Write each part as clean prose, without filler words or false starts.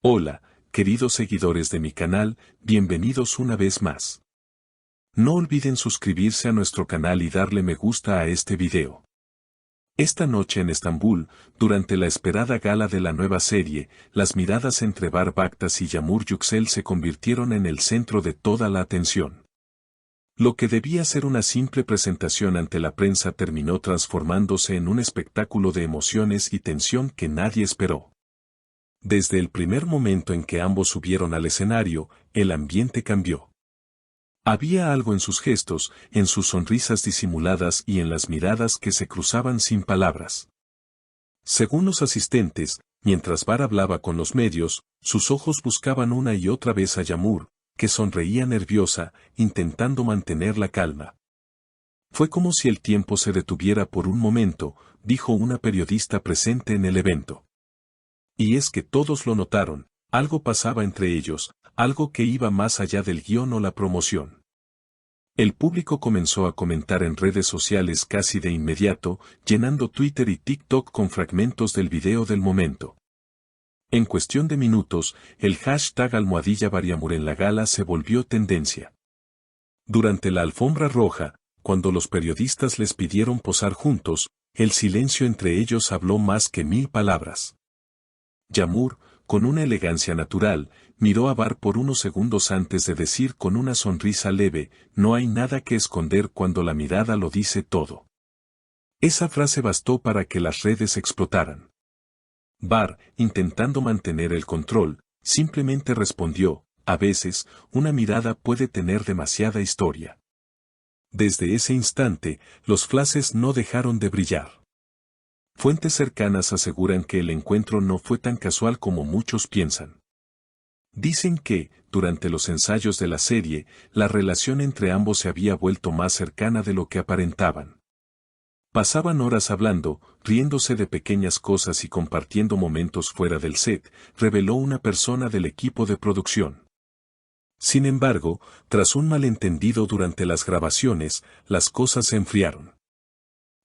Hola, queridos seguidores de mi canal, bienvenidos una vez más. No olviden suscribirse a nuestro canal y darle me gusta a este video. Esta noche en Estambul, durante la esperada gala de la nueva serie, las miradas entre Bar Baktas y Yağmur Yüksel se convirtieron en el centro de toda la atención. Lo que debía ser una simple presentación ante la prensa terminó transformándose en un espectáculo de emociones y tensión que nadie esperó. Desde el primer momento en que ambos subieron al escenario, el ambiente cambió. Había algo en sus gestos, en sus sonrisas disimuladas y en las miradas que se cruzaban sin palabras. Según los asistentes, mientras Bar hablaba con los medios, sus ojos buscaban una y otra vez a Yağmur, que sonreía nerviosa, intentando mantener la calma. Fue como si el tiempo se detuviera por un momento, dijo una periodista presente en el evento. Y es que todos lo notaron, algo pasaba entre ellos, algo que iba más allá del guión o la promoción. El público comenzó a comentar en redes sociales casi de inmediato, llenando Twitter y TikTok con fragmentos del video del momento. En cuestión de minutos, el hashtag #BarYağmur en la gala se volvió tendencia. Durante la alfombra roja, cuando los periodistas les pidieron posar juntos, el silencio entre ellos habló más que 1000 palabras. Yağmur, con una elegancia natural, miró a Bar por unos segundos antes de decir con una sonrisa leve, no hay nada que esconder cuando la mirada lo dice todo. Esa frase bastó para que las redes explotaran. Bar, intentando mantener el control, simplemente respondió, a veces, una mirada puede tener demasiada historia. Desde ese instante, los flashes no dejaron de brillar. Fuentes cercanas aseguran que el encuentro no fue tan casual como muchos piensan. Dicen que, durante los ensayos de la serie, la relación entre ambos se había vuelto más cercana de lo que aparentaban. Pasaban horas hablando, riéndose de pequeñas cosas y compartiendo momentos fuera del set, reveló una persona del equipo de producción. Sin embargo, tras un malentendido durante las grabaciones, las cosas se enfriaron.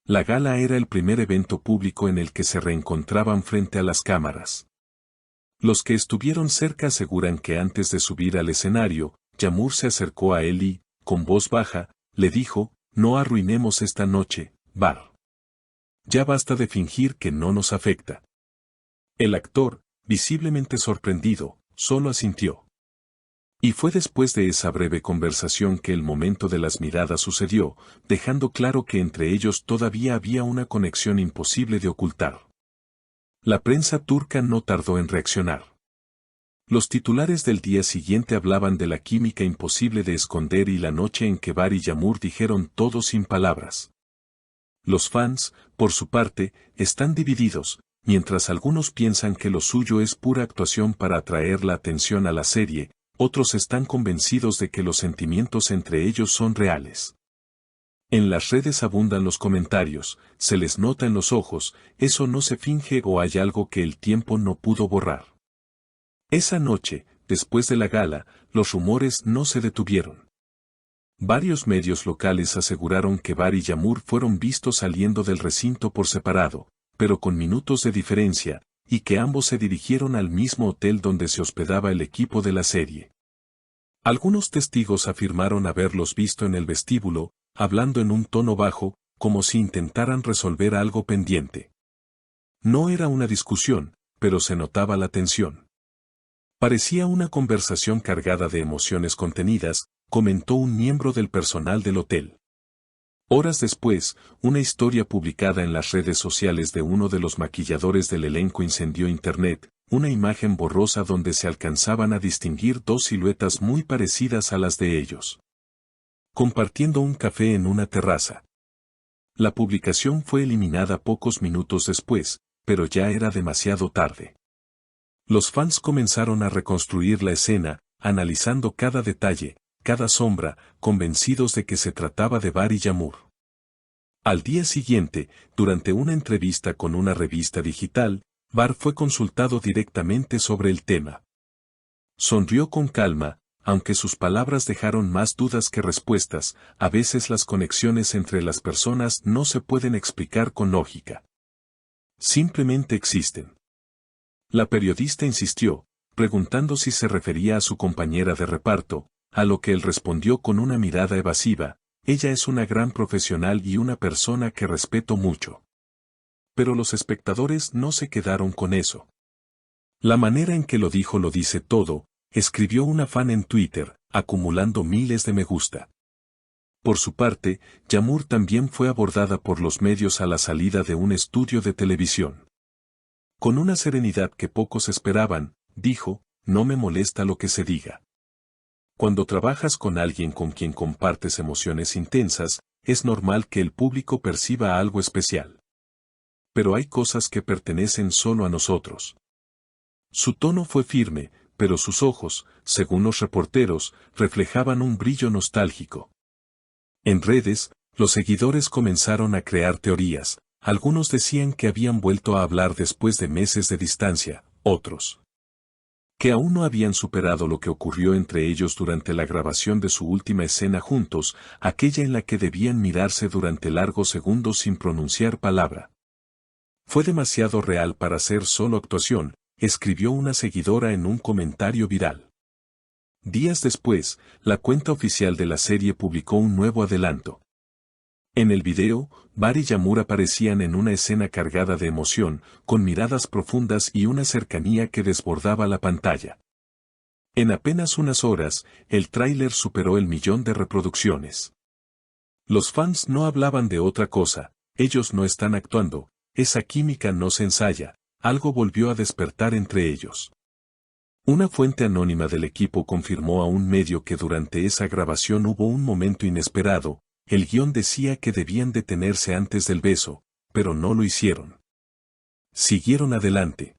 La gala era el primer evento público en el que se reencontraban frente a las cámaras. Los que estuvieron cerca aseguran que antes de subir al escenario, Yağmur se acercó a él y, con voz baja, le dijo, no arruinemos esta noche, Bar. Ya basta de fingir que no nos afecta. El actor, visiblemente sorprendido, solo asintió. Y fue después de esa breve conversación que el momento de las miradas sucedió, dejando claro que entre ellos todavía había una conexión imposible de ocultar. La prensa turca no tardó en reaccionar. Los titulares del día siguiente hablaban de la química imposible de esconder y la noche en que Bar y Yağmur dijeron todo sin palabras. Los fans, por su parte, están divididos, mientras algunos piensan que lo suyo es pura actuación para atraer la atención a la serie, otros están convencidos de que los sentimientos entre ellos son reales. En las redes abundan los comentarios, se les nota en los ojos, eso no se finge o hay algo que el tiempo no pudo borrar. Esa noche, después de la gala, los rumores no se detuvieron. Varios medios locales aseguraron que Bar y Yağmur fueron vistos saliendo del recinto por separado, pero con minutos de diferencia, y que ambos se dirigieron al mismo hotel donde se hospedaba el equipo de la serie. Algunos testigos afirmaron haberlos visto en el vestíbulo, hablando en un tono bajo, como si intentaran resolver algo pendiente. No era una discusión, pero se notaba la tensión. Parecía una conversación cargada de emociones contenidas, comentó un miembro del personal del hotel. Horas después, una historia publicada en las redes sociales de uno de los maquilladores del elenco incendió internet, una imagen borrosa donde se alcanzaban a distinguir dos siluetas muy parecidas a las de ellos. Compartiendo un café en una terraza. La publicación fue eliminada pocos minutos después, pero ya era demasiado tarde. Los fans comenzaron a reconstruir la escena, analizando cada detalle, cada sombra, convencidos de que se trataba de Bar y Yağmur. Al día siguiente, durante una entrevista con una revista digital, Bar fue consultado directamente sobre el tema. Sonrió con calma, aunque sus palabras dejaron más dudas que respuestas, a veces las conexiones entre las personas no se pueden explicar con lógica. Simplemente existen. La periodista insistió, preguntando si se refería a su compañera de reparto, a lo que él respondió con una mirada evasiva: ella es una gran profesional y una persona que respeto mucho. Pero los espectadores no se quedaron con eso. La manera en que lo dijo lo dice todo, escribió una fan en Twitter, acumulando miles de me gusta. Por su parte, Yağmur también fue abordada por los medios a la salida de un estudio de televisión. Con una serenidad que pocos esperaban, dijo: no me molesta lo que se diga. Cuando trabajas con alguien con quien compartes emociones intensas, es normal que el público perciba algo especial. Pero hay cosas que pertenecen solo a nosotros. Su tono fue firme, pero sus ojos, según los reporteros, reflejaban un brillo nostálgico. En redes, los seguidores comenzaron a crear teorías. Algunos decían que habían vuelto a hablar después de meses de distancia, otros que aún no habían superado lo que ocurrió entre ellos durante la grabación de su última escena juntos, aquella en la que debían mirarse durante largos segundos sin pronunciar palabra. Fue demasiado real para ser solo actuación, escribió una seguidora en un comentario viral. Días después, la cuenta oficial de la serie publicó un nuevo adelanto. En el video, Bar y Yağmur aparecían en una escena cargada de emoción, con miradas profundas y una cercanía que desbordaba la pantalla. En apenas unas horas, el tráiler superó el 1.000.000 de reproducciones. Los fans no hablaban de otra cosa: ellos no están actuando, esa química no se ensaya, algo volvió a despertar entre ellos. Una fuente anónima del equipo confirmó a un medio que durante esa grabación hubo un momento inesperado. El guión decía que debían detenerse antes del beso, pero no lo hicieron. Siguieron adelante.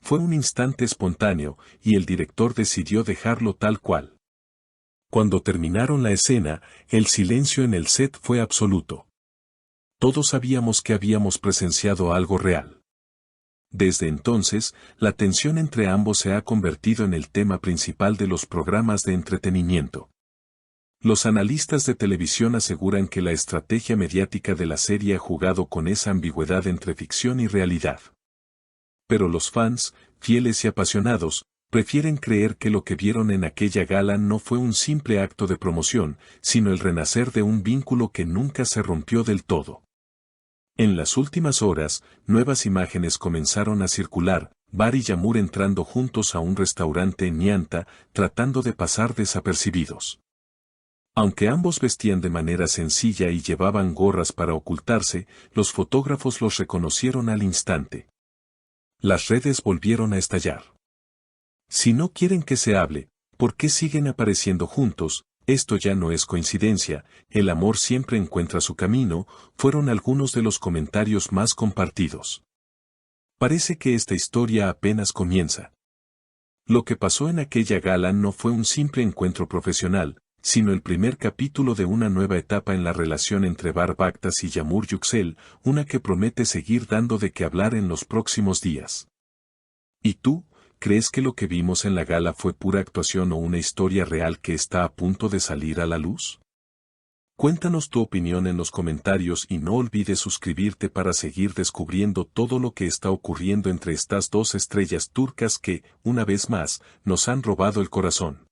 Fue un instante espontáneo, y el director decidió dejarlo tal cual. Cuando terminaron la escena, el silencio en el set fue absoluto. Todos sabíamos que habíamos presenciado algo real. Desde entonces, la tensión entre ambos se ha convertido en el tema principal de los programas de entretenimiento. Los analistas de televisión aseguran que la estrategia mediática de la serie ha jugado con esa ambigüedad entre ficción y realidad. Pero los fans, fieles y apasionados, prefieren creer que lo que vieron en aquella gala no fue un simple acto de promoción, sino el renacer de un vínculo que nunca se rompió del todo. En las últimas horas, nuevas imágenes comenzaron a circular: Bar y Yağmur entrando juntos a un restaurante en Nianta, tratando de pasar desapercibidos. Aunque ambos vestían de manera sencilla y llevaban gorras para ocultarse, los fotógrafos los reconocieron al instante. Las redes volvieron a estallar. Si no quieren que se hable, ¿por qué siguen apareciendo juntos? Esto ya no es coincidencia, el amor siempre encuentra su camino, fueron algunos de los comentarios más compartidos. Parece que esta historia apenas comienza. Lo que pasó en aquella gala no fue un simple encuentro profesional, sino el primer capítulo de una nueva etapa en la relación entre Bar Baktas y Yağmur Yüksel, una que promete seguir dando de qué hablar en los próximos días. ¿Y tú, crees que lo que vimos en la gala fue pura actuación o una historia real que está a punto de salir a la luz? Cuéntanos tu opinión en los comentarios y no olvides suscribirte para seguir descubriendo todo lo que está ocurriendo entre estas dos estrellas turcas que, una vez más, nos han robado el corazón.